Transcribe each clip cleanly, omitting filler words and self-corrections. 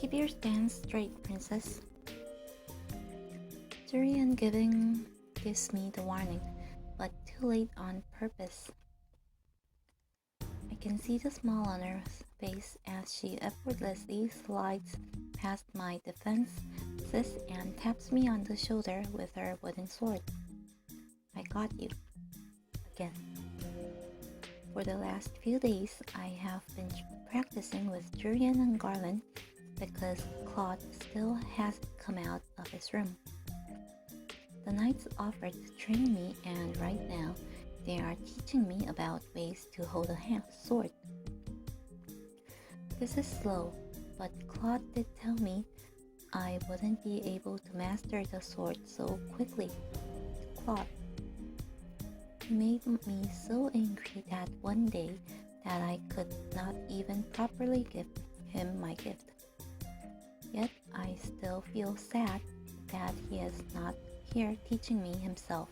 Keep your stance straight, princess. Durian gives me the warning, but too late on purpose. I can see the smile on her face as she effortlessly slides past my defenses and taps me on the shoulder with her wooden sword. I got you. Again. For the last few days, I have been practicing with Durian and Garland because Claude still hasn't come out of his room. The knights offered to train me, and right now they are teaching me about ways to hold a sword. This is slow, but Claude did tell me I wouldn't be able to master the sword so quickly. Claude. He made me so angry that one day that I could not even properly give him my gift. Yet I still feel sad that he is not here teaching me himself.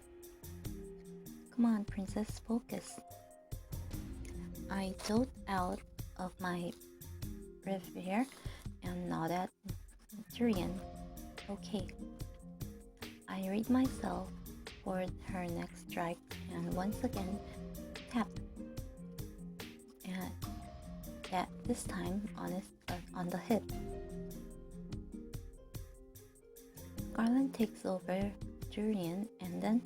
Come on, princess, focus. I dote out of my reverie and nod at Durian. Okay. I read myself for her next strike and once again tap. And that this time on the hip. Garland takes over Durian, and then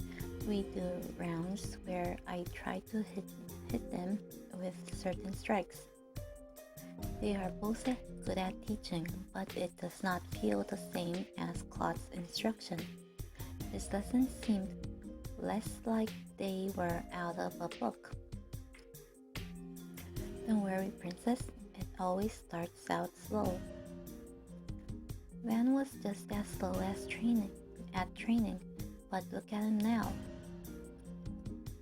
we do rounds where I try to hit them with certain strikes. They are both good at teaching, but it does not feel the same as Claude's instruction. His lessons seemed less like they were out of a book. Don't worry, princess, it always starts out slow. Van was just as slow as training, but look at him now.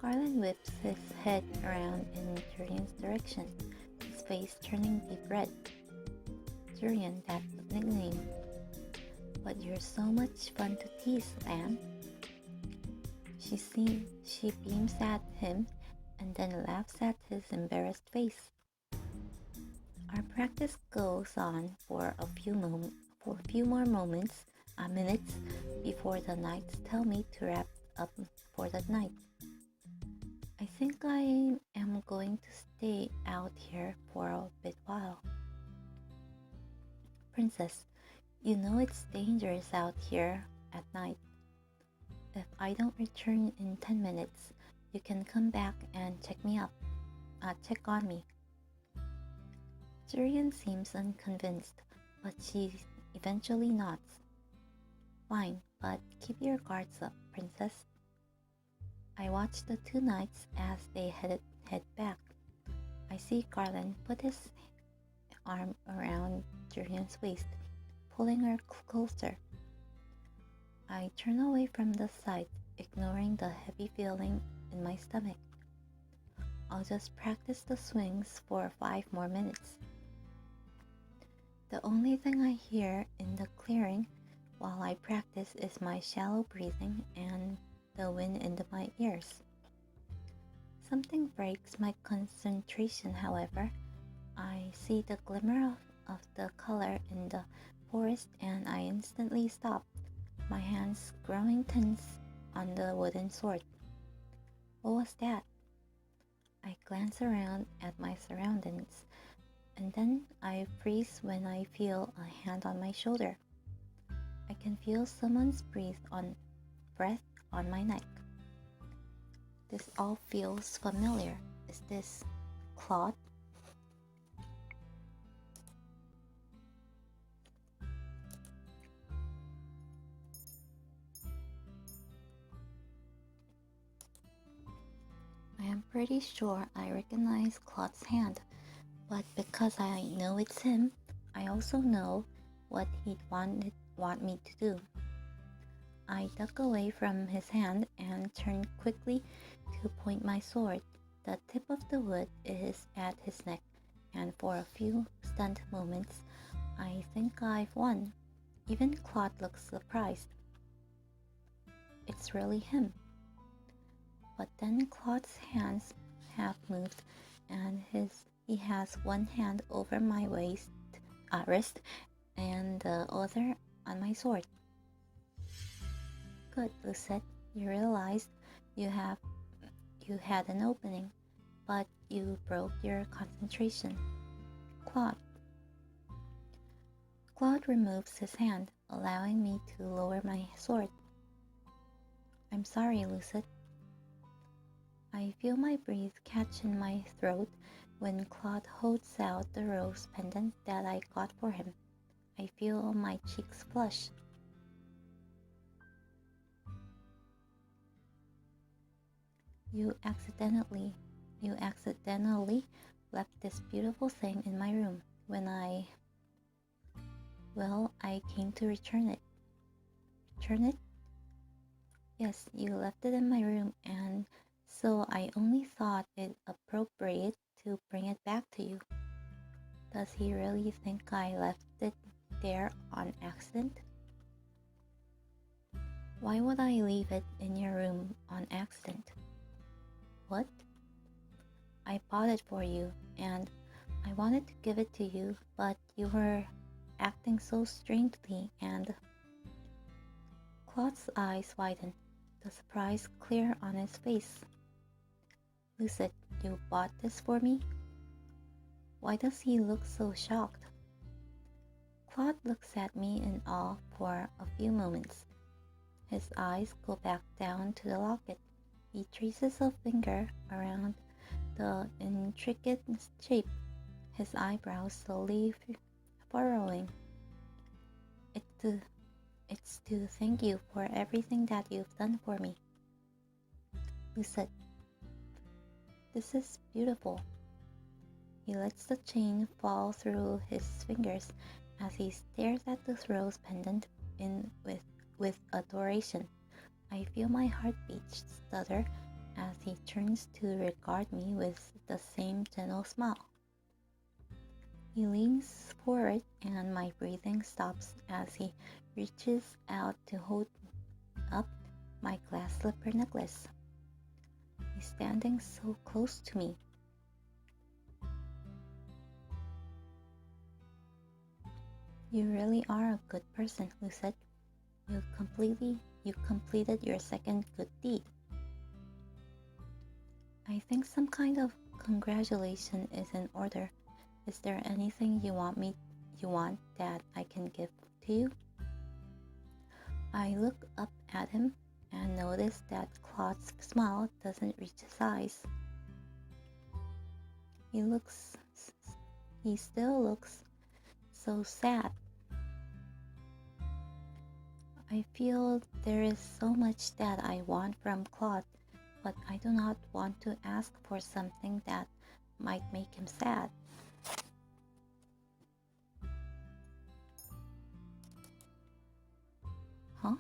Garland whips his head around in Durian's direction, his face turning deep red. Durian, that's the nickname. But you're so much fun to tease, Van. She beams at him and then laughs at his embarrassed face. Our practice goes on for a few more minutes before the knights tell me to wrap up for the night. I think I am going to stay out here for a bit while. Princess, you know it's dangerous out here at night. If I don't return in 10 minutes, you can come back and check on me. Durian seems unconvinced, but she eventually nods. Fine, but keep your guards up, princess. I watch the two knights as they head back. I see Garland put his arm around Durian's waist, pulling her closer. I turn away from the sight, ignoring the heavy feeling in my stomach. I'll just practice the swings for 5 more minutes. The only thing I hear in the clearing while I practice is my shallow breathing and the wind into my ears. Something breaks my concentration, however. I see the glimmer of the color in the forest and I instantly stop, my hands growing tense on the wooden sword. What was that? I glance around at my surroundings, and then I freeze when I feel a hand on my shoulder. I can feel someone's breath on my neck. This all feels familiar. Is this Claude? I am pretty sure I recognize Claude's hand, but because I know it's him, I also know what he'd want me to do. I duck away from his hand and turn quickly to point my sword. The tip of the wood is at his neck, and for a few stunned moments, I think I've won. Even Claude looks surprised. It's really him. But then Claude's hands have moved, and he has one hand over my wrist and the other on my sword. Good, Lucette. You realized you had an opening, but you broke your concentration. Claude. Claude removes his hand, allowing me to lower my sword. I'm sorry, Lucette. I feel my breath catch in my throat when Claude holds out the rose pendant that I got for him. I feel my cheeks flush. You accidentally left this beautiful thing in my room when I came to return it. Return it? Yes, you left it in my room, and so I only thought it appropriate to bring it back to you. Does he really think I left it there on accident? Why would I leave it in your room on accident? What? I bought it for you, and I wanted to give it to you, but you were acting so strangely, and... Claude's eyes widen, the surprise clear on his face. Lucette, you bought this for me? Why does he look so shocked? Claude looks at me in awe for a few moments. His eyes go back down to the locket. He traces a finger around the intricate shape, his eyebrows slowly furrowing. It's to thank you for everything that you've done for me. Lucette, this is beautiful. He lets the chain fall through his fingers as he stares at the rose pendant with adoration. I feel my heartbeat stutter as he turns to regard me with the same gentle smile. He leans forward and my breathing stops as he reaches out to hold up my glass slipper necklace. He's standing so close to me. You really are a good person, Lucette. You completed your second good deed. I think some kind of congratulation is in order. Is there anything you want that I can give to you? I look up at him and notice that Claude's smile doesn't reach his eyes. He still looks so sad. I feel there is so much that I want from Claude, but I do not want to ask for something that might make him sad. Huh?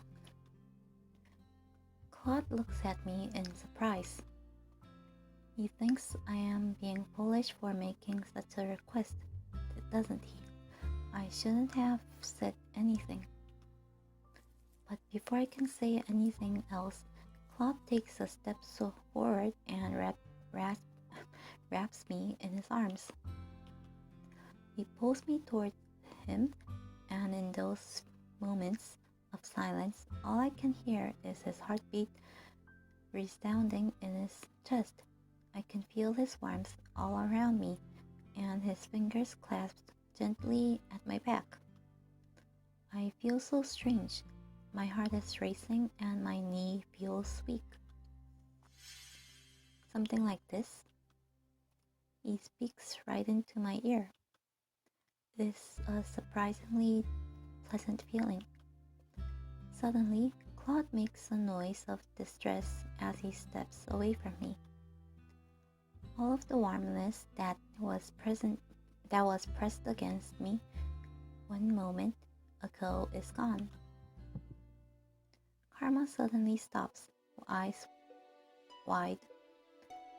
Claude looks at me in surprise. He thinks I am being foolish for making such a request, doesn't he? I shouldn't have said anything. But before I can say anything else, Claude takes a step forward and wraps me in his arms. He pulls me toward him, and in those moments of silence, all I can hear is his heartbeat resounding in his chest. I can feel his warmth all around me, and his fingers clasped gently at my back. I feel so strange. My heart is racing and my knee feels weak. Something like this. He speaks right into my ear. It is a surprisingly pleasant feeling. Suddenly, Claude makes a noise of distress as he steps away from me. All of the warmness that was pressed against me 1 moment ago is gone. Karma suddenly stops, eyes wide.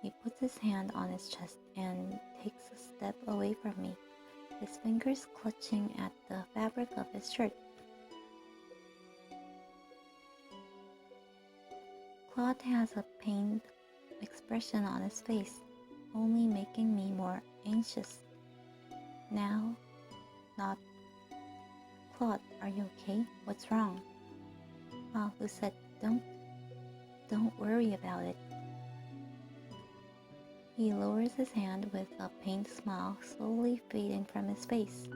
He puts his hand on his chest and takes a step away from me, his fingers clutching at the fabric of his shirt. Claude has a pained expression on his face, only making me more anxious. Now, Claude, are you okay? What's wrong? Lou said, don't worry about it. He lowers his hand with a pained smile slowly fading from his face.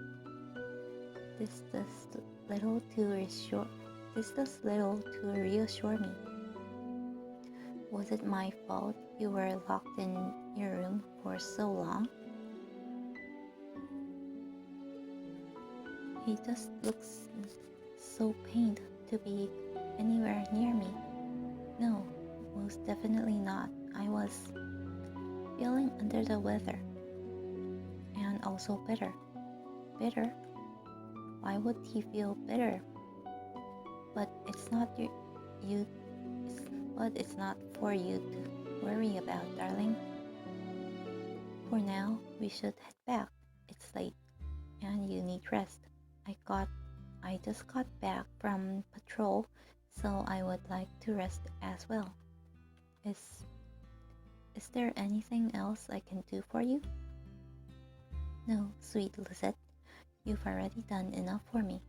This does little to reassure me. Was it my fault you were locked in your room for so long? He just looks so pained to be anywhere near me. No, most definitely not. I was feeling under the weather. And also bitter. Bitter? Why would he feel bitter? But it's not it's not for you to worry about, darling. For now, we should head back. It's late, and you need rest. I just got back from patrol, so I would like to rest as well. Is there anything else I can do for you? No, sweet Lisette. You've already done enough for me.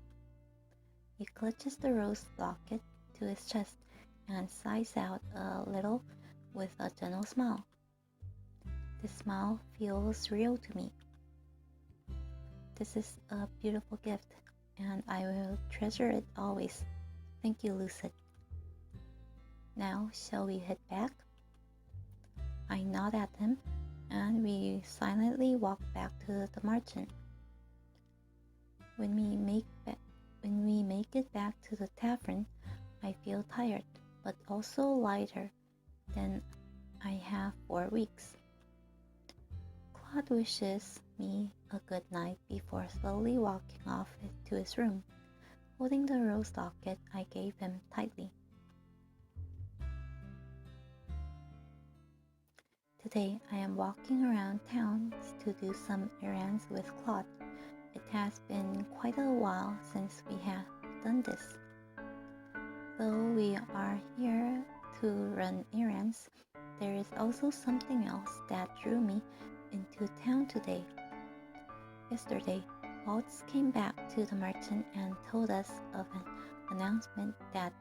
He clutches the rose locket to his chest and sighs out a little with a gentle smile. This smile feels real to me. This is a beautiful gift, and I will treasure it always. Thank you, Lucette. Now, shall we head back? I nod at him, and we silently walk back to the margin. When we make it back to the tavern, I feel tired, but also lighter than I have for weeks. Claude wishes me a good night before slowly walking off to his room, holding the rose locket I gave him tightly. Today I am walking around town to do some errands with Claude. It has been quite a while since we have done this. Though we are here to run errands, there is also something else that drew me into town today. Yesterday, Waltz came back to the merchant and told us of an announcement that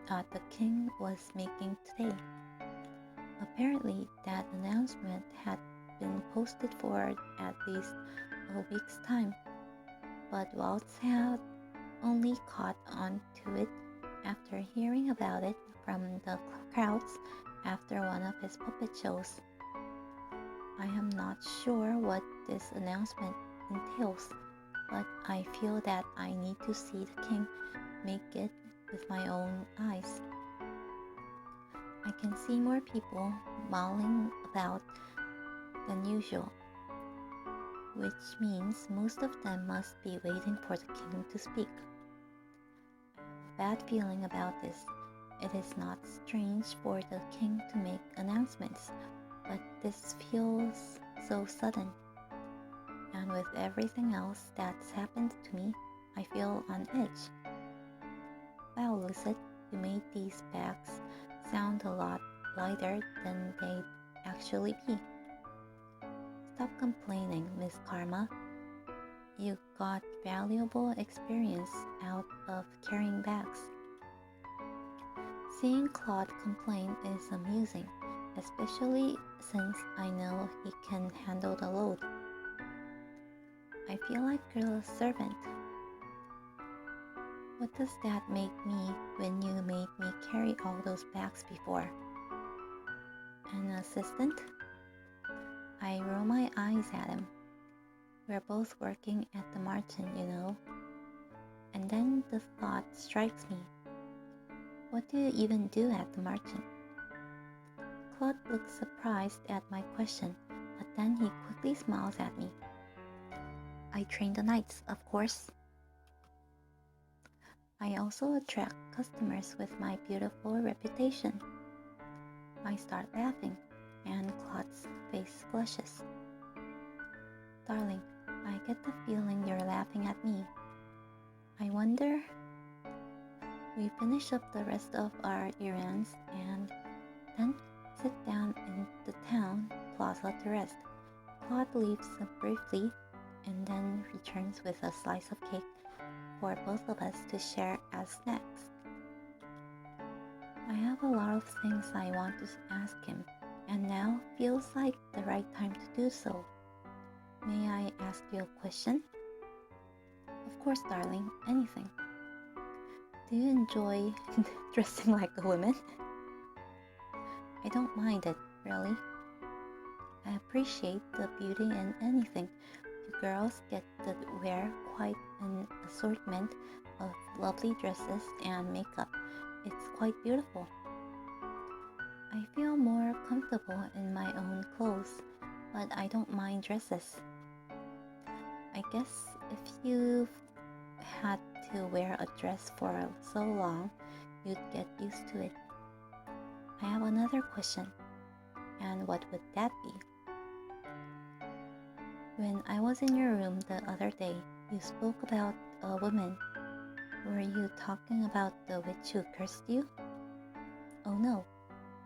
the king was making today. Apparently, that announcement had been posted for at least a week's time, but Waltz had only caught on to it after hearing about it from the crowds after one of his puppet shows. I am not sure what this announcement entails, but I feel that I need to see the king make it with my own eyes. I can see more people mulling about than usual, which means most of them must be waiting for the king to speak. Bad feeling about this. It is not strange for the king to make announcements, but this feels so sudden. And with everything else that's happened to me, I feel on edge. Wow, Lucette, you made these bags sound a lot lighter than they'd actually be. Stop complaining, Miss Karma. You got valuable experience out of carrying bags. Seeing Claude complain is amusing, especially since I know he can handle the load. I feel like a servant. What does that make me when you made me carry all those bags before? An assistant? I roll my eyes at him. We're both working at the margin, you know. And then the thought strikes me. What do you even do at the margin? Claude looks surprised at my question, but then he quickly smiles at me. I train the knights, of course. I also attract customers with my beautiful reputation. I start laughing, and Claude's face flushes. Darling, I get the feeling you're laughing at me. I wonder... We finish up the rest of our errands and then sit down in the town plaza to rest. Claude leaves briefly and then returns with a slice of cake for both of us to share as snacks. I have a lot of things I want to ask him, and now feels like the right time to do so. May I ask you a question? Of course, darling, anything. Do you enjoy dressing like a woman? I don't mind it, really. I appreciate the beauty in anything. You girls get to wear quite an assortment of lovely dresses and makeup. It's quite beautiful. I feel more comfortable in my own clothes, but I don't mind dresses. I guess if you've had to wear a dress for so long, you'd get used to it. I have another question. And what would that be? When I was in your room the other day, you spoke about a woman. Were you talking about the witch who cursed you? Oh no,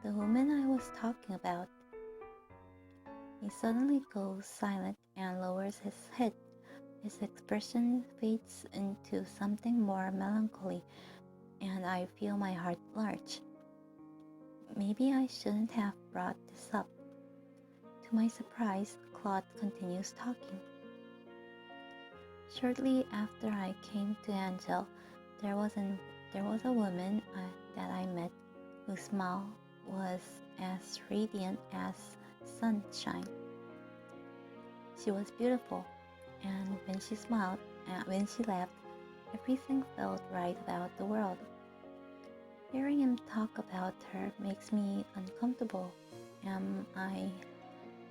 the woman I was talking about. He suddenly goes silent and lowers his head. His expression fades into something more melancholy, and I feel my heart large. Maybe I shouldn't have brought this up. To my surprise, Claude continues talking. Shortly after I came to Angel, there was a woman that I met whose smile was as radiant as sunshine. She was beautiful, and when she smiled and when she laughed, everything felt right about the world. Hearing him talk about her makes me uncomfortable. Am I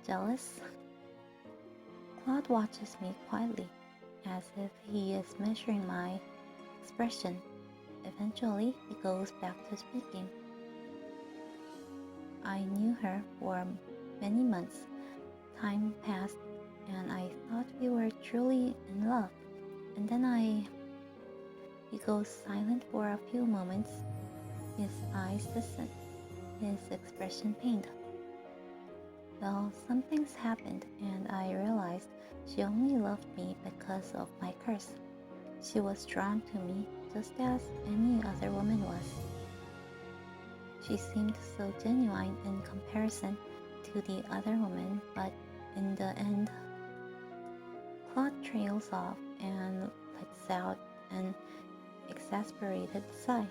jealous? Claude watches me quietly, as if he is measuring my expression. Eventually, he goes back to speaking. I knew her for many months. Time passed, and I thought we were truly in love. And then He goes silent for a few moments. His eyes listen, his expression pained. Well, something's happened, and I realized she only loved me because of my curse. She was drawn to me just as any other woman was. She seemed so genuine in comparison to the other woman, but in the end, Claude trails off and lets out an exasperated sigh.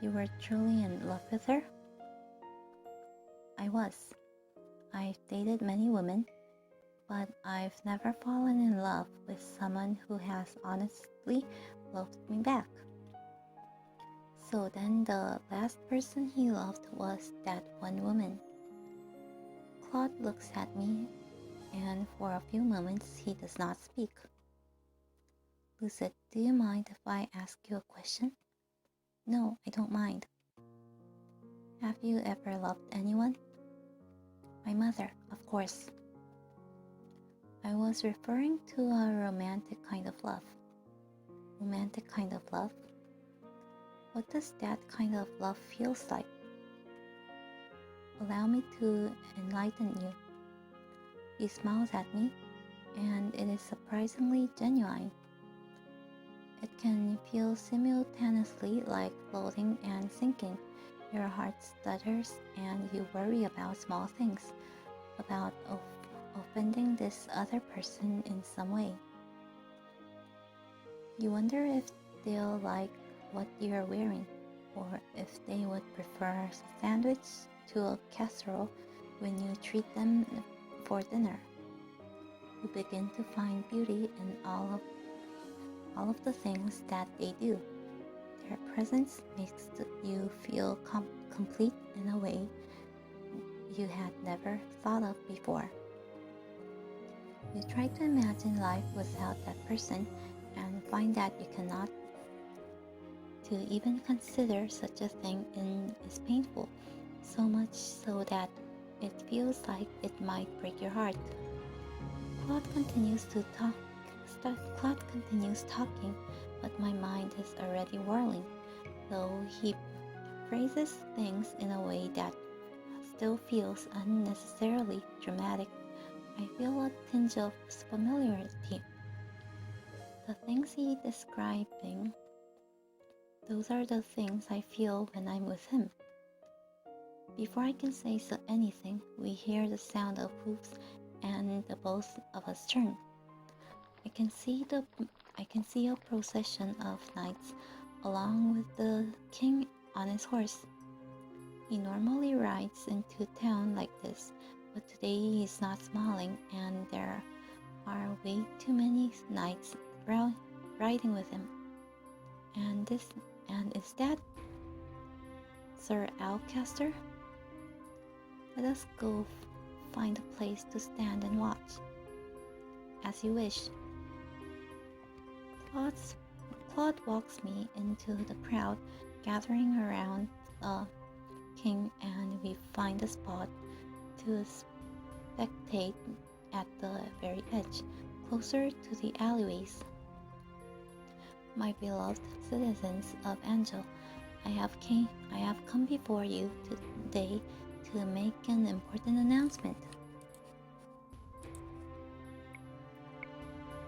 You were truly in love with her? I was. I've dated many women, but I've never fallen in love with someone who has honestly loved me back. So then the last person he loved was that one woman. Claude looks at me, and for a few moments he does not speak. Lucette, do you mind if I ask you a question? No, I don't mind. Have you ever loved anyone? My mother, of course. I was referring to a romantic kind of love. Romantic kind of love? What does that kind of love feels like? Allow me to enlighten you. He smiles at me, and it is surprisingly genuine. It can feel simultaneously like floating and sinking. Your heart stutters and you worry about small things, about offending this other person in some way. You wonder if they'll like what you're wearing, or if they would prefer a sandwich to a casserole when you treat them for dinner. You begin to find beauty in all of the things that they do. Their presence makes you feel complete in a way you had never thought of before. You try to imagine life without that person and find that you cannot. To even consider such a thing is painful, so much so that it feels like it might break your heart. Claude continues talking, but my mind is already whirling, though he phrases things in a way that still feels unnecessarily dramatic. I feel a tinge of familiarity. The things he describing, those are the things I feel when I'm with him. Before I can say anything, we hear the sound of hooves and the both of us turn. I can see a procession of knights along with the king on his horse. He normally rides into town like this, but today he's not smiling and there are way too many knights riding with him. And is that Sir Alcaster? Let us go find a place to stand and watch. As you wish. Claude walks me into the crowd gathering around the king, and we find a spot to spectate at the very edge, closer to the alleyways. My beloved citizens of Angel, I have come before you today to make an important announcement.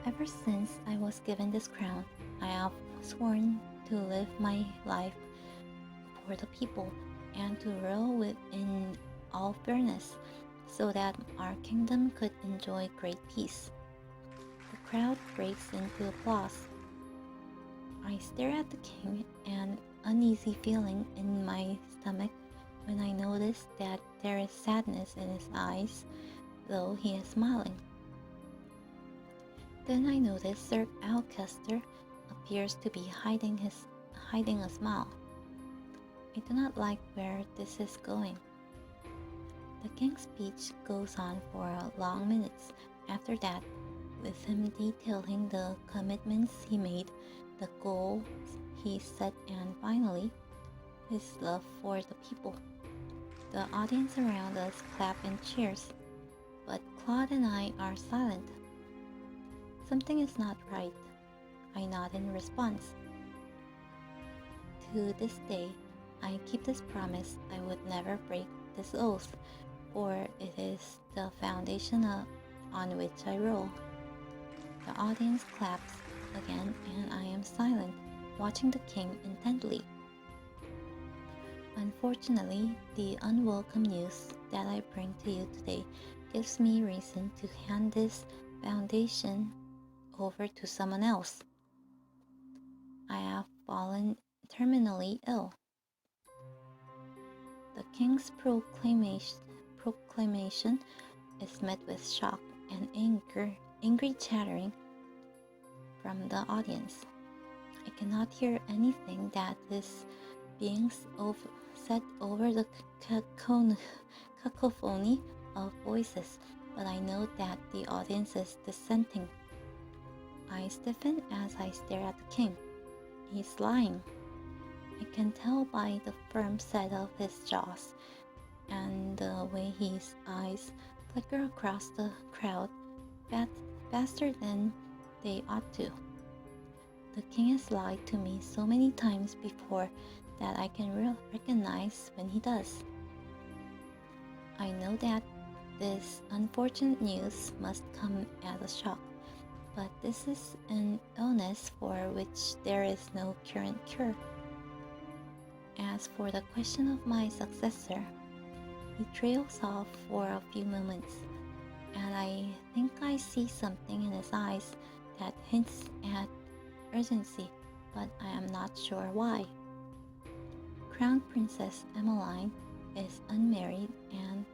Ever since I was given this crown, I have sworn to live my life for the people and to rule in all fairness, so that our kingdom could enjoy great peace. The crowd breaks into applause. I stare at the king, an uneasy feeling in my stomach when I notice that there is sadness in his eyes, though he is smiling. Then I notice Sir Alcaster appears to be hiding a smile. I do not like where this is going. The king's speech goes on for long minutes after that, with him detailing the commitments he made, the goals he set, and finally, his love for the people. The audience around us clap and cheers, but Claude and I are silent. Something is not right. I nod in response. To this day, I keep this promise. I would never break this oath, for it is the foundation on which I roll. The audience claps again, and I am silent, watching the king intently. Unfortunately, the unwelcome news that I bring to you today gives me reason to hand this foundation over to someone else. I have fallen terminally ill. The king's proclamation is met with shock and angry chattering from the audience. I cannot hear anything that is being said over the cacophony of voices, but I know that the audience is dissenting. I stiffen as I stare at the king. He's lying. I can tell by the firm set of his jaws and the way his eyes flicker across the crowd faster than they ought to. The king has lied to me so many times before that I can recognize when he does. I know that this unfortunate news must come as a shock, but this is an illness for which there is no current cure. As for the question of my successor, he trails off for a few moments, and I think I see something in his eyes that hints at urgency, but I am not sure why. Crown Princess Emmeline is unmarried and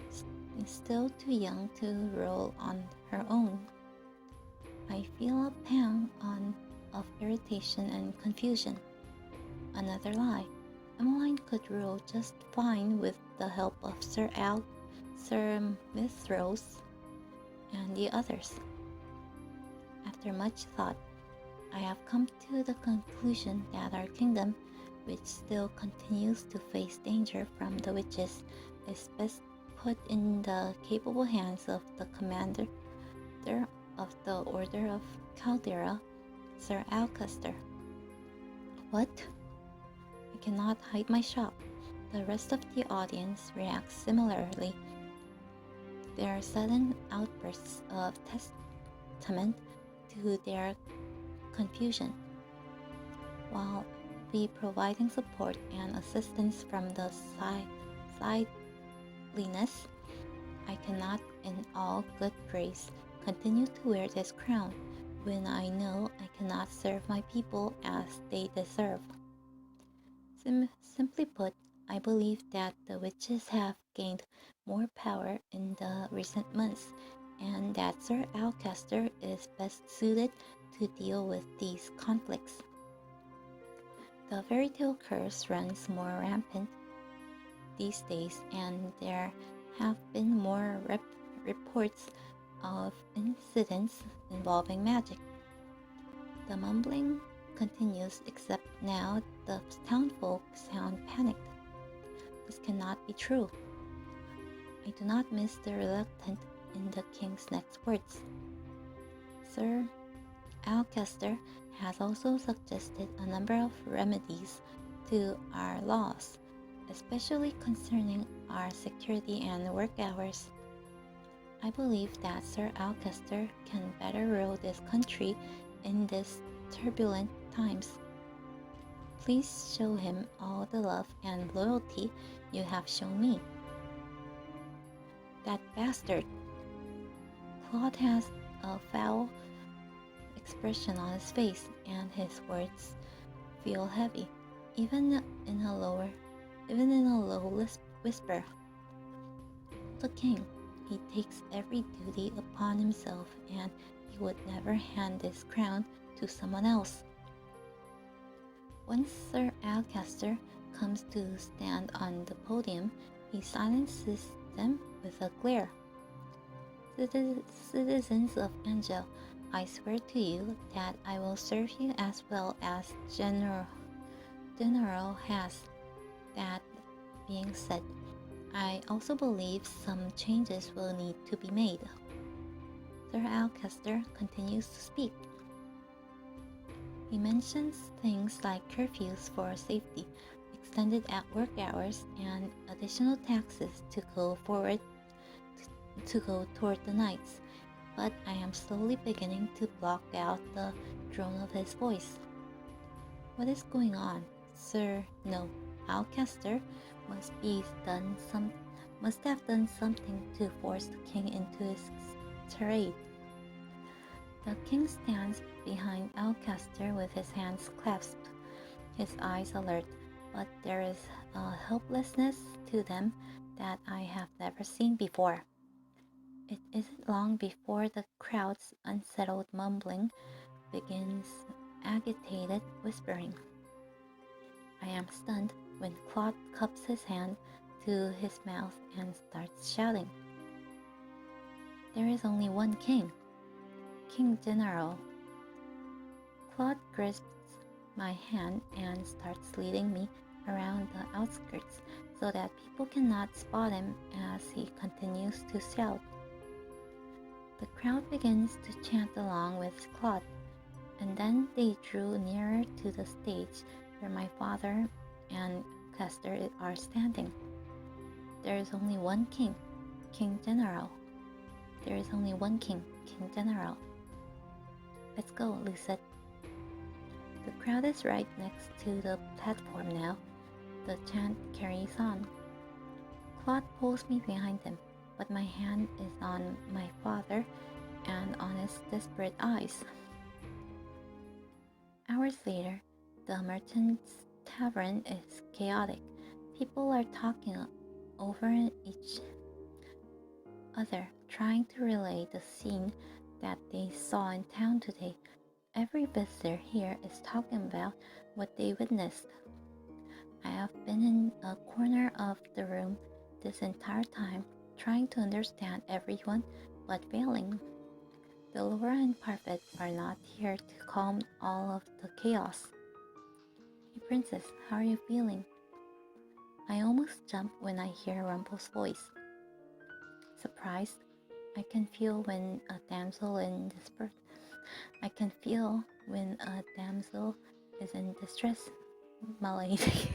is still too young to rule on her own. I feel a pang of irritation and confusion. Another lie. Emmeline could rule just fine with the help of Sir Mithros and the others. After much thought, I have come to the conclusion that our kingdom, which still continues to face danger from the witches, is best put in the capable hands of the commander of the Order of Caldera, Sir Alcaster. What? I cannot hide my shock. The rest of the audience reacts similarly. There are sudden outbursts of testament to their confusion. While be providing support and assistance from the sideliness, I cannot in all good grace continue to wear this crown when I know I cannot serve my people as they deserve. Simply put, I believe that the witches have gained more power in the recent months, and that Sir Alcester is best suited to deal with these conflicts. The fairy tale curse runs more rampant these days, and there have been more reports of incidents involving magic. The mumbling continues, except now the townfolk sound panicked. This cannot be true. I do not miss the reluctant in the king's next words. Sir Alcester has also suggested a number of remedies to our laws, especially concerning our security and work hours. I believe that Sir Alcester can better rule this country in these turbulent times. Please show him all the love and loyalty you have shown me. That bastard! Claude has a foul expression on his face, and his words feel heavy, even in a low whisper. The king, he takes every duty upon himself, and he would never hand this crown to someone else. Once Sir Alcester comes to stand on the podium, he silences them with a glare. Citizens of Angel, I swear to you that I will serve you as well as General has. That being said, I also believe some changes will need to be made. Sir Alcester continues to speak. He mentions things like curfews for safety, extended at work hours, and additional taxes to go toward the knights. But I am slowly beginning to block out the drone of his voice. What is going on, Sir? No, Alcester must have done something to force the king into his tirade. The king stands behind Alcester with his hands clasped, his eyes alert, but there is a helplessness to them that I have never seen before. It isn't long before the crowd's unsettled mumbling begins agitated whispering. I am stunned when Claude cups his hand to his mouth and starts shouting. There is only one king, King General. Claude grasps my hand and starts leading me around the outskirts so that people cannot spot him as he continues to shout. The crowd begins to chant along with Claude, and then they drew nearer to the stage where my father and Castor are standing. There is only one king, King General. There is only one king, King General. Let's go, Lucette. The crowd is right next to the platform now. The chant carries on. Claude pulls me behind him, but my hand is on my father and on his desperate eyes. Hours later, the merchant's tavern is chaotic. People are talking over each other, trying to relay the scene that they saw in town today. Every visitor here is talking about what they witnessed. I have been in a corner of the room this entire time, trying to understand everyone, but failing. The Laura and Parfait are not here to calm all of the chaos. Hey princess, how are you feeling? I almost jump when I hear Rumple's voice. Surprised, I can feel when a damsel is in distress, my lady.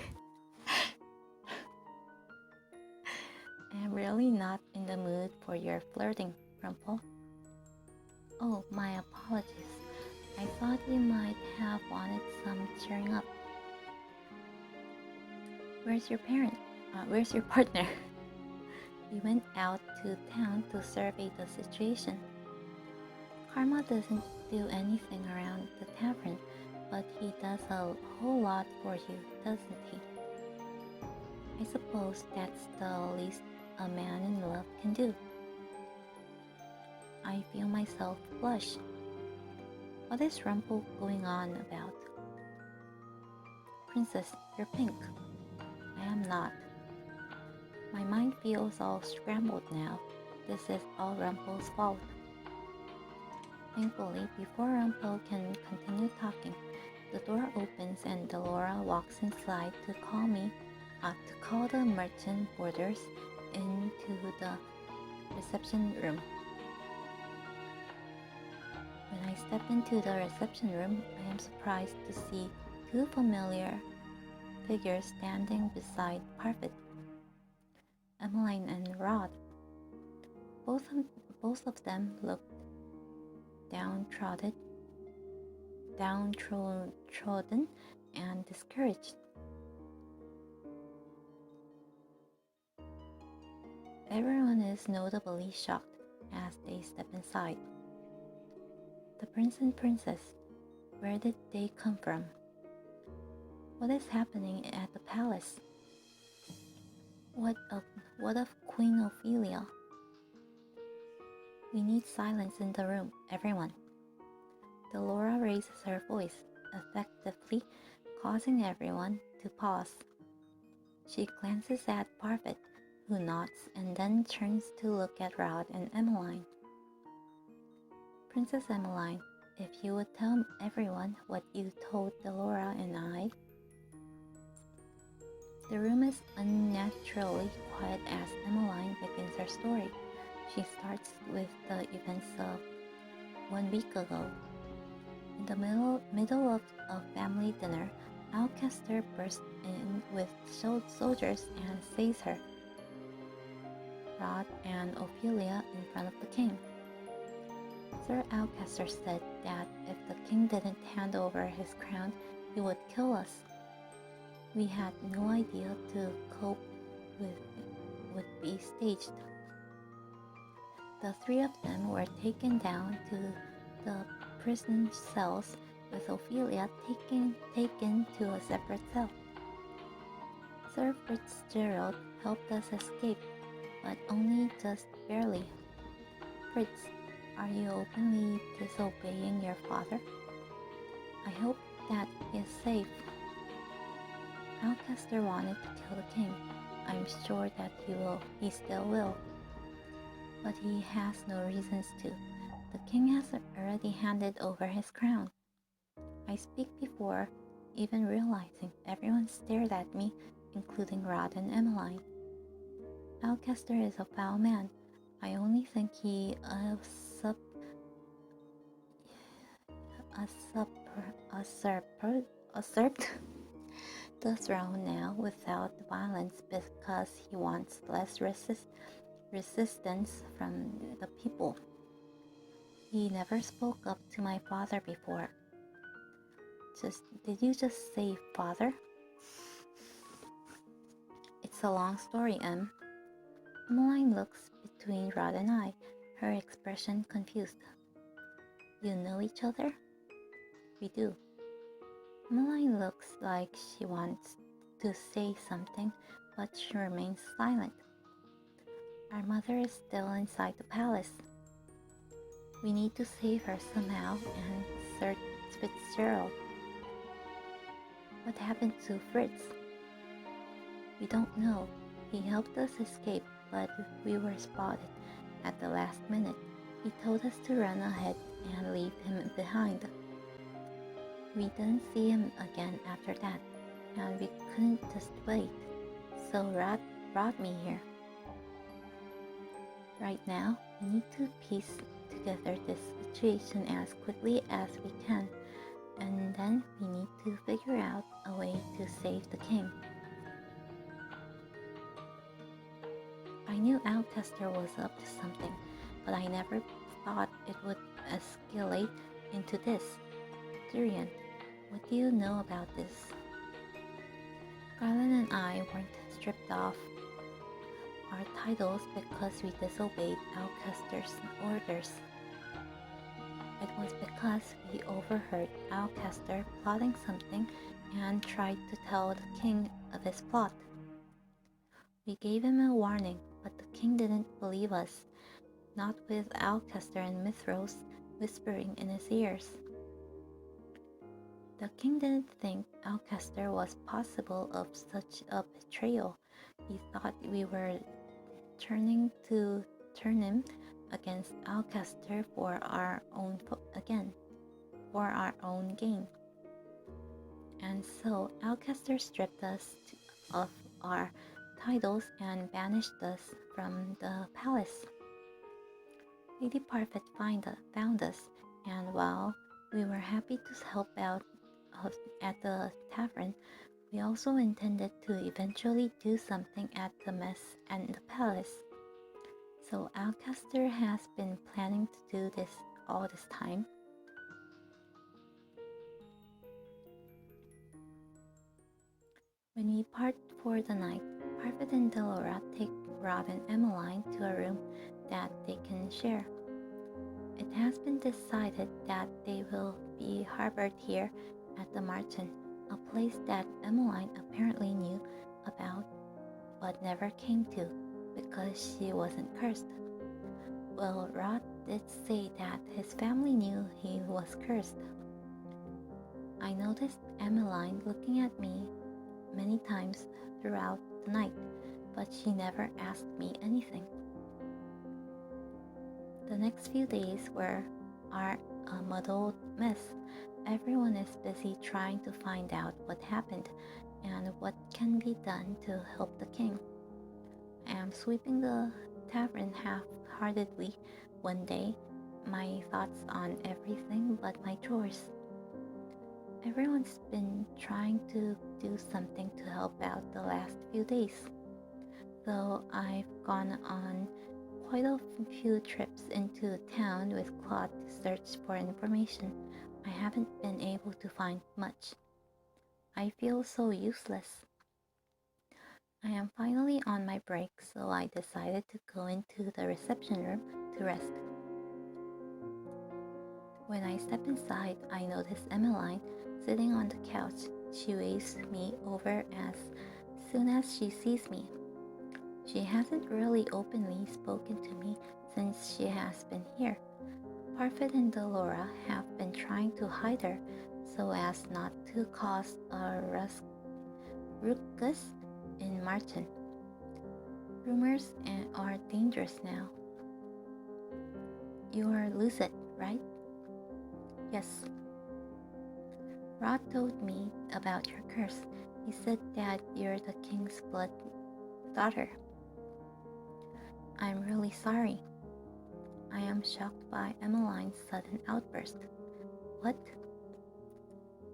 I am really not in the mood for your flirting, Rumple. Oh, my apologies. I thought you might have wanted some cheering up. Where's your partner? We went out to town to survey the situation. Karma doesn't do anything around the tavern, but he does a whole lot for you, doesn't he? I suppose that's the least a man in love can do. I feel myself blush. What is Rumple going on about? Princess, you're pink. I am not. My mind feels all scrambled now. This is all Rumple's fault. Thankfully, before Rumple can continue talking, the door opens and Delora walks inside to call the merchant boarders into the reception room. When I step into the reception room, I am surprised to see two familiar figures standing beside Parfit, Emmeline and Rod. Both of them looked downtrodden and discouraged. Everyone is notably shocked as they step inside. The prince and princess, where did they come from? What is happening at the palace? What of Queen Ophelia? We need silence in the room, everyone. Delora raises her voice, effectively causing everyone to pause. She glances at Parfit, who nods and then turns to look at Rod and Emmeline. Princess Emmeline, if you would tell everyone what you told Delora and I. The room is unnaturally quiet as Emmeline begins her story. She starts with the events of 1 week ago. In the middle of a family dinner, Alcester bursts in with soldiers and seizes her, Rod and Ophelia, in front of the king. Sir Alcester said that if the king didn't hand over his crown, he would kill us. We had no idea to cope with would be staged. The three of them were taken down to the prison cells, with Ophelia taken to a separate cell. Sir Fitzgerald helped us escape, but only just barely. Fritz, are you openly disobeying your father? I hope that he is safe. Alcester wanted to kill the king. I'm sure that he still will. But he has no reasons to. The king has already handed over his crown. I speak before even realizing. Everyone stared at me, including Rod and Emmeline. Alcester is a foul man. I only think he usurped the throne now without violence because he wants less resistance from the people. He never spoke up to my father before. Did you just say father? It's a long story, Em. Emmeline looks between Rod and I, her expression confused. You know each other? We do. Emmeline looks like she wants to say something, but she remains silent. Our mother is still inside the palace. We need to save her somehow, and Sir Fitzgerald. What happened to Fritz? We don't know. He helped us escape, but we were spotted at the last minute. He told us to run ahead and leave him behind. We didn't see him again after that, and we couldn't just wait, so Rod brought me here. Right now, we need to piece together this situation as quickly as we can, and then we need to figure out a way to save the king. I knew Alcester was up to something, but I never thought it would escalate into this. Tyrion, What do you know about this? Garland and I weren't stripped off our titles because we disobeyed Alcester's orders. It was because we overheard Alcester plotting something and tried to tell the king of his plot. We gave him a warning, but the king didn't believe us, not with Alcester and Mithros whispering in his ears. The king didn't think Alcester was possible of such a betrayal. He thought we were turn him against Alcester for our own gain. And so Alcester stripped us of our titles and banished us from the palace. Lady Parfit found us, and while we were happy to help out at the tavern, we also intended to eventually do something at the mess and the palace. So Alcester has been planning to do this all this time. When we part for the night, Parfit and Delora take Rod and Emmeline to a room that they can share. It has been decided that they will be harbored here at the Martin, a place that Emmeline apparently knew about but never came to because she wasn't cursed. Well, Rod did say that his family knew he was cursed. I noticed Emmeline looking at me many times throughout the night, but she never asked me anything. The next few days are a muddled mess. Everyone is busy trying to find out what happened and what can be done to help the king. I am sweeping the tavern half-heartedly one day, my thoughts on everything but my chores. Everyone's been trying to do something to help out the last few days. Though I've gone on quite a few trips into town with Claude to search for information, I haven't been able to find much. I feel so useless. I am finally on my break, so I decided to go into the reception room to rest. When I step inside, I notice Emmeline sitting on the couch. She waves me over as soon as she sees me. She hasn't really openly spoken to me since she has been here. Parfit and Delora have been trying to hide her so as not to cause a ruckus in Martin. Rumors are dangerous now. You are lucid, right? Yes. Rod told me about your curse. He said that you're the king's blood daughter. I'm really sorry. I am shocked by Emmeline's sudden outburst. What?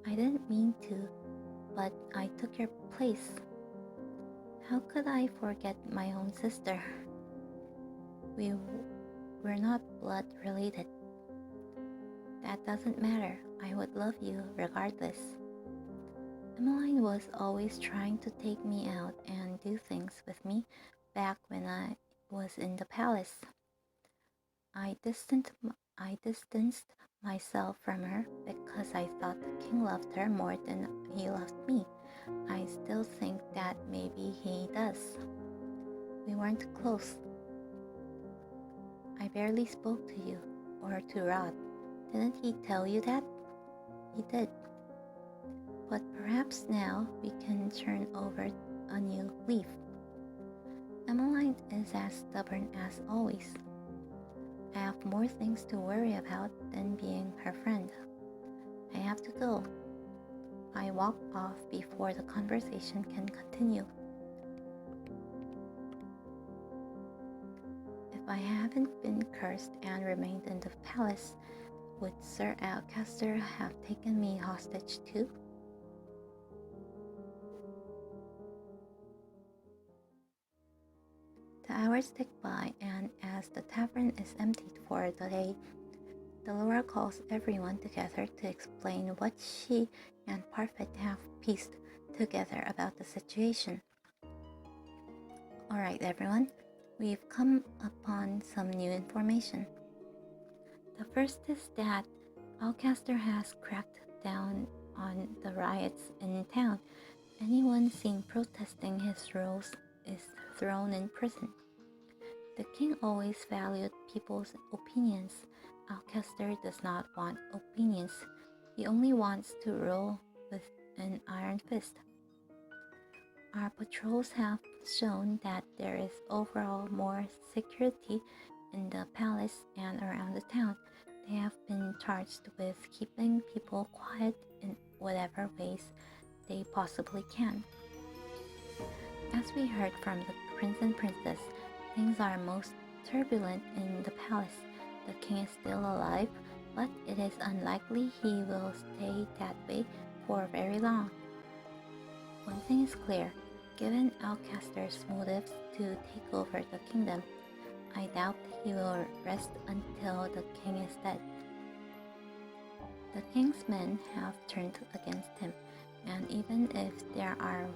I didn't mean to, but I took your place. How could I forget my own sister? We're not blood related. That doesn't matter. I would love you regardless. Emmeline was always trying to take me out and do things with me back when I was in the palace. I distanced myself from her because I thought the king loved her more than he loved me. I still think that maybe he does. We weren't close. I barely spoke to you or to Rod. Didn't he tell you that? He did. But perhaps now we can turn over a new leaf. Emmeline is as stubborn as always. I have more things to worry about than being her friend. I have to go. I walk off before the conversation can continue. If I haven't been cursed and remained in the palace, would Sir Alcester have taken me hostage too? The hours tick by, and as the tavern is emptied for the day, Delora calls everyone together to explain what she and Parfait have pieced together about the situation. Alright everyone, we've come upon some new information. The first is that Alcaster has cracked down on the riots in town. Anyone seen protesting his rules is thrown in prison. The king always valued people's opinions. Alcaster does not want opinions. He only wants to rule with an iron fist. Our patrols have shown that there is overall more security in the palace and around the town. They have been charged with keeping people quiet in whatever ways they possibly can. As we heard from the prince and princess, things are most turbulent in the palace. The king is still alive, but it is unlikely he will stay that way for very long. One thing is clear, given Alcaster's motives to take over the kingdom, I doubt he will rest until the king is dead. The king's men have turned against him, and even if there are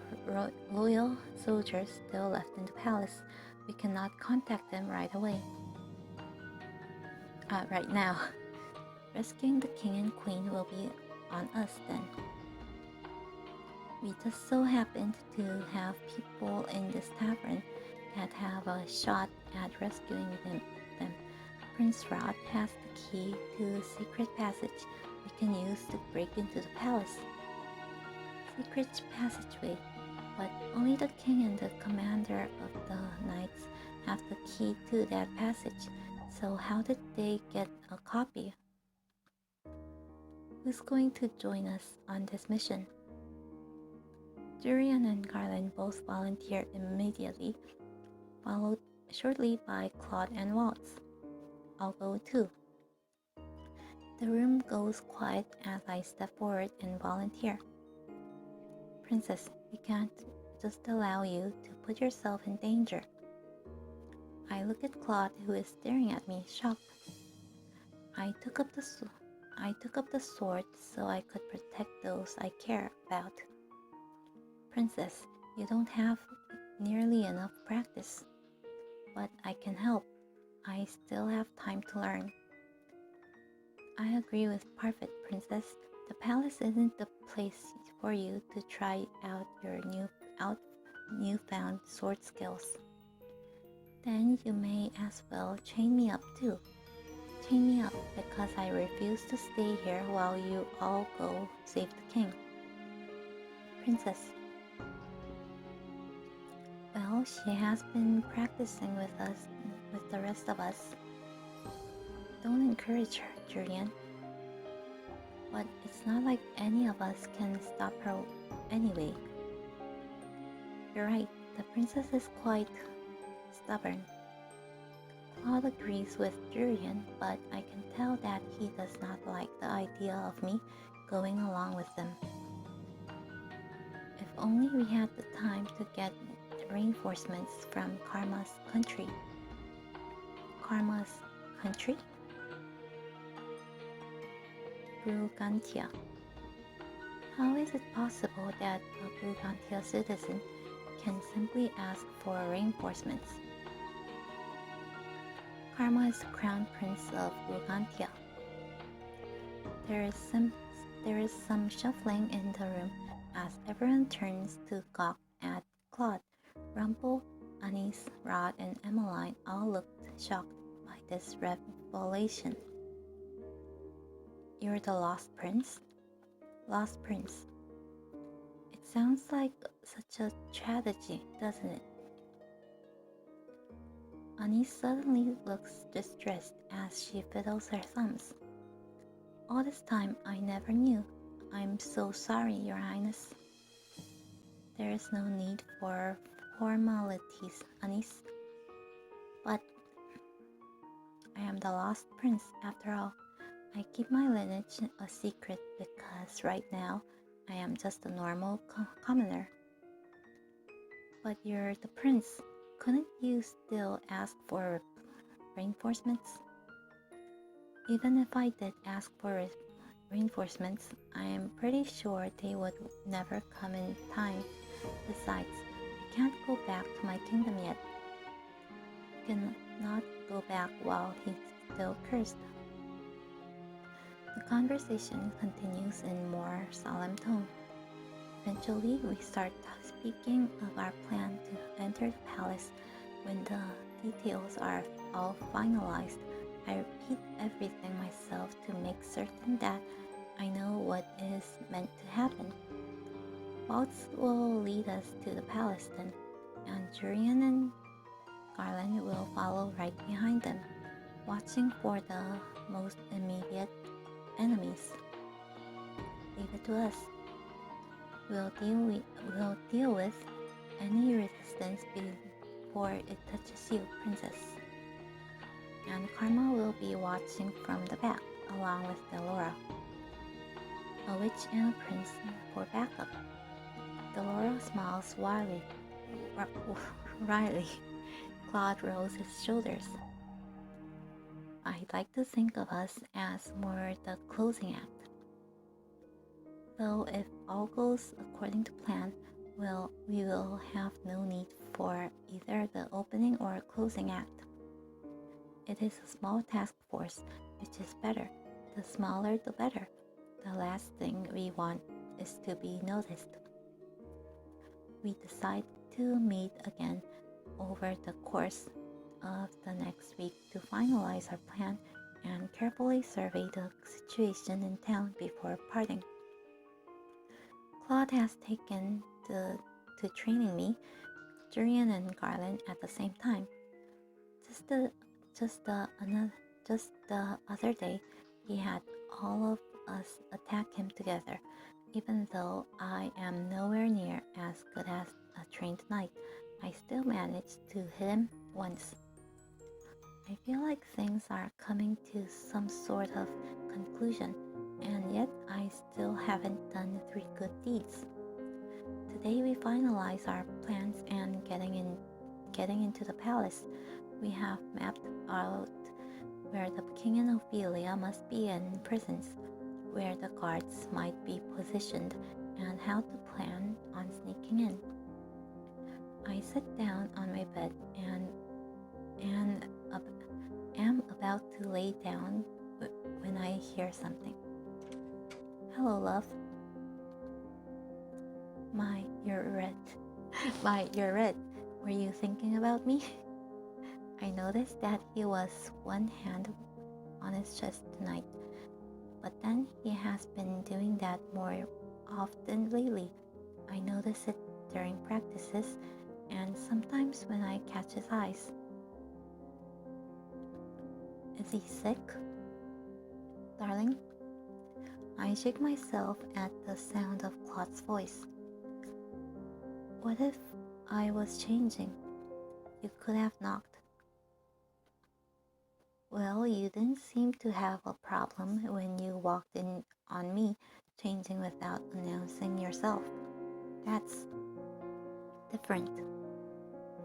loyal soldiers still left in the palace, we cannot contact them right away. Right now. Rescuing the king and queen will be on us then. We just so happened to have people in this tavern that have a shot at rescuing them. Prince Rod has the key to a secret passage we can use to break into the palace. Secret passageway, but only the king and the commander of the knights have the key to that passage. So how did they get a copy? Who's going to join us on this mission? Durian and Garland both volunteered immediately, followed shortly by Claude and Waltz. I'll go too. The room goes quiet as I step forward and volunteer. Princess, we can't just allow you to put yourself in danger. I look at Claude, who is staring at me, shocked. I took up the sword so I could protect those I care about. Princess, you don't have nearly enough practice. But I can help. I still have time to learn. I agree with Parfait, Princess. The palace isn't the place for you to try out your newfound sword skills. Then you may as well chain me up too. Chain me up because I refuse to stay here while you all go save the king. Princess. Well, she has been practicing with the rest of us. Don't encourage her, Julian. But it's not like any of us can stop her anyway. You're right, the princess is quite stubborn. Claude agrees with Julian, but I can tell that he does not like the idea of me going along with them. If only we had the time to get reinforcements from Karma's country. Karma's country? Brugantia. How is it possible that a Brugantia citizen can simply ask for reinforcements? Karma is crown prince of Brugantia. There is some shuffling in the room as everyone turns to gawk at Claude. Rumple, Anise, Rod, and Emmeline all looked shocked by this revelation. You're the lost prince? Lost prince. It sounds like such a tragedy, doesn't it? Anise suddenly looks distressed as she fiddles her thumbs. All this time I never knew. I'm so sorry, Your Highness. There is no need for formalities, Anise. But I am the lost prince after all. I keep my lineage a secret because right now I am just a normal commoner. But you're the prince. Couldn't you still ask for reinforcements? Even if I did ask for reinforcements, I am pretty sure they would never come in time. Besides, I can't go back to my kingdom yet. I cannot go back while he's still cursed. The conversation continues in more solemn tone. Eventually, we start speaking of our plan to enter the palace. When the details are all finalized, I repeat everything myself to make certain that I know what is meant to happen. Waltz will lead us to the palace then, and Julian and Garland will follow right behind them, watching for the most immediate enemies. Leave it to us. We'll deal with any resistance before it touches you, princess. And Karma will be watching from the back, along with Delora, a witch and a prince for backup. Delora smiles wryly. Claude rolls his shoulders. I'd like to think of us as more the closing act. Though if all goes according to plan, we will have no need for either the opening or closing act. It is a small task force, which is better. The smaller the better. The last thing we want is to be noticed. We decide to meet again over the course of the next week to finalize our plan and carefully survey the situation in town before parting. Claude has taken to training me, Julian and Garland at the same time. Just the other day, he had all of us attack him together. Even though I am nowhere near as good as a trained knight, I still managed to hit him once. I feel like things are coming to some sort of conclusion, and yet I still haven't done 3 good deeds. Today we finalize our plans and getting into the palace. We have mapped out where the king and Ophelia must be in prisons, where the guards might be positioned, and how to plan on sneaking in. I sit down on my bed and am about to lay down when I hear something. Hello, love. You're red. You're red. Were you thinking about me? I noticed that he was one hand on his chest tonight, but then he has been doing that more often lately. I notice it during practices and sometimes when I catch his eyes. Is he sick? Darling? I shake myself at the sound of Claude's voice. What if I was changing? You could have knocked. Well, you didn't seem to have a problem when you walked in on me changing without announcing yourself. That's different.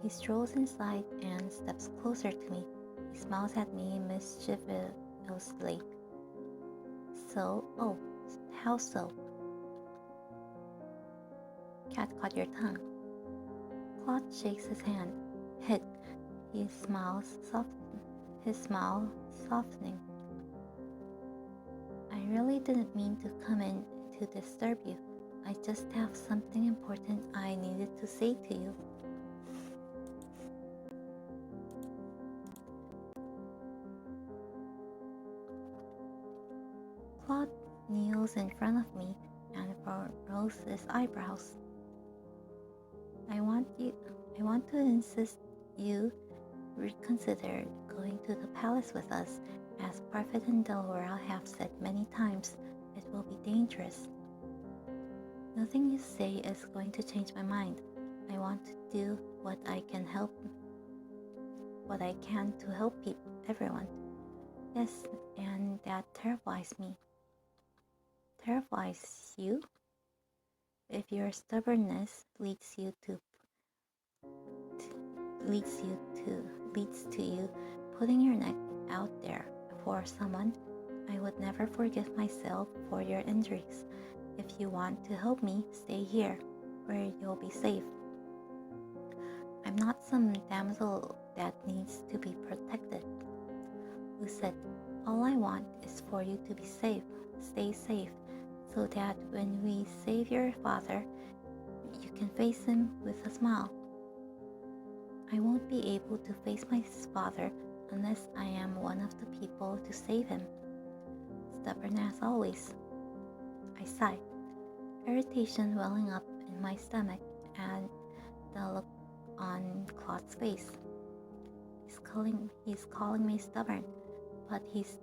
He strolls inside and steps closer to me. He smiles at me mischievously. How so? Cat caught your tongue. Claude shakes his hand. His smile softening. I really didn't mean to come in to disturb you. I just have something important I needed to say to you. Claude kneels in front of me and furrows his eyebrows. I want to insist you reconsider going to the palace with us. As Parfit and Delora have said many times, it will be dangerous. Nothing you say is going to change my mind. I want to do what I can to help everyone. Yes, and that terrifies me. Terrifies you? If your stubbornness leads to you putting your neck out there for someone, I would never forgive myself for your injuries. If you want to help me, stay here, where you'll be safe. I'm not some damsel that needs to be protected. Who said, all I want is for you to be safe, stay safe, so that when we save your father, you can face him with a smile. I won't be able to face my father unless I am one of the people to save him. Stubborn as always. I sighed, irritation welling up in my stomach at the look on Claude's face. He's calling me stubborn, but he's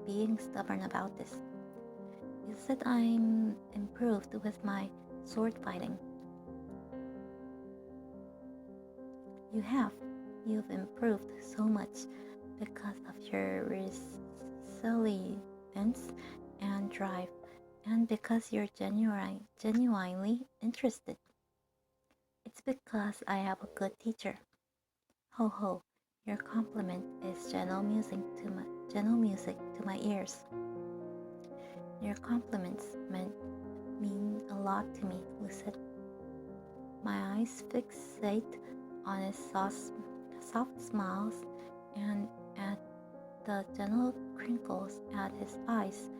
being stubborn about this. You said I'm improved with my sword fighting. You have. You've improved so much because of your resilience and drive, and because you're genuinely interested. It's because I have a good teacher. Ho ho, your compliment is gentle music to my ears. Your compliments mean a lot to me, Lucid. My eyes fixate on his soft smiles and at the gentle crinkles at his eyes.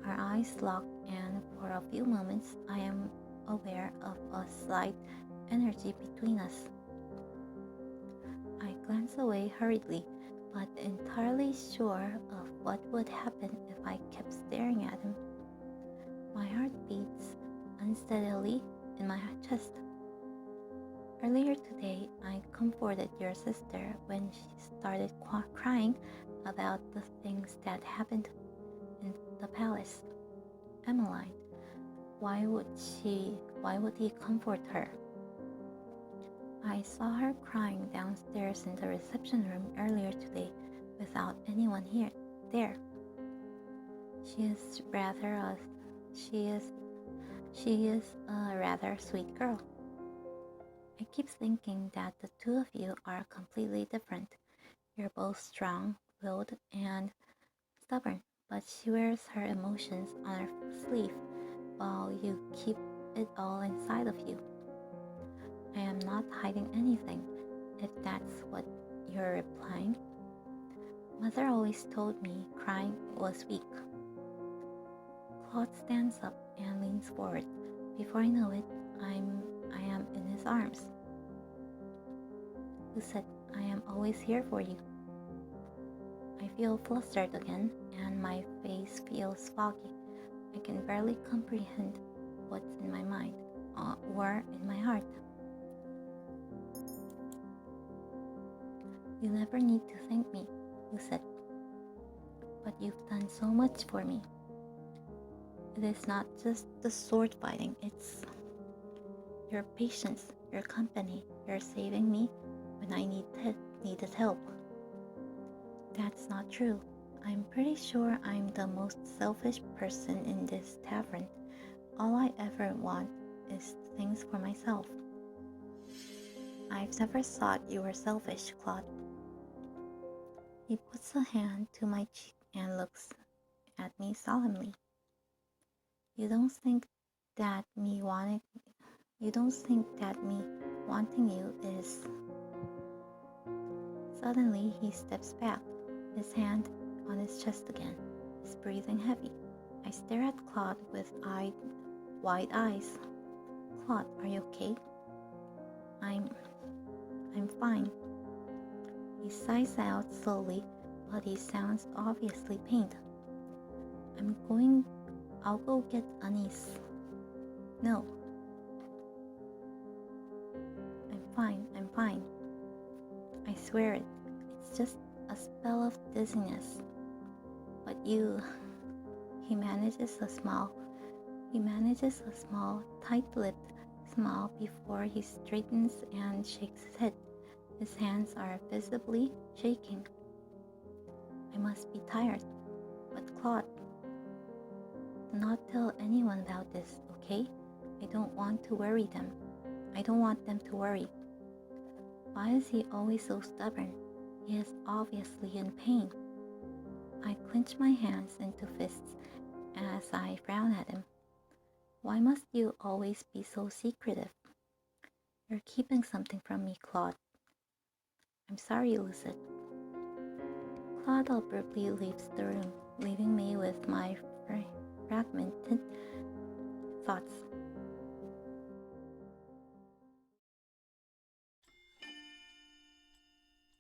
Our eyes lock, and for a few moments I am aware of a slight energy between us. I glance away hurriedly, but entirely sure of what would happen if I kept staring at him. My heart beats unsteadily in my chest. Earlier today, I comforted your sister when she started crying about the things that happened in the palace. Emmeline, why would he comfort her? I saw her crying downstairs in the reception room earlier today without anyone there. She is a rather sweet girl. I keep thinking that the two of you are completely different. You're both strong-willed and stubborn, but she wears her emotions on her sleeve while you keep it all inside of you. I am not hiding anything, if that's what you're replying. Mother always told me crying was weak. Claude stands up and leans forward. Before I know it, I am in his arms. Who said, I am always here for you. I feel flustered again, and my face feels foggy. I can barely comprehend what's in my mind or in my heart. You never need to thank me, you said. But you've done so much for me. It is not just the sword fighting, it's your patience, your company, your saving me when I needed help. That's not true. I'm pretty sure I'm the most selfish person in this tavern. All I ever want is things for myself. I've never thought you were selfish, Claude. He puts a hand to my cheek and looks at me solemnly. You don't think that me wanting you is... Suddenly he steps back, his hand on his chest again, his breathing heavy. I stare at Claude with wide eyes. Claude, are you okay? I'm fine. He sighs out slowly, but he sounds obviously pained. I'll go get anise. No. I'm fine. I swear it. It's just a spell of dizziness. But you... He manages a small, tight-lipped smile before he straightens and shakes his head. His hands are visibly shaking. I must be tired. But Claude, do not tell anyone about this, okay? I don't want them to worry. Why is he always so stubborn? He is obviously in pain. I clench my hands into fists as I frown at him. Why must you always be so secretive? You're keeping something from me, Claude. I'm sorry, Lucid. Claude abruptly leaves the room, leaving me with my fragmented thoughts.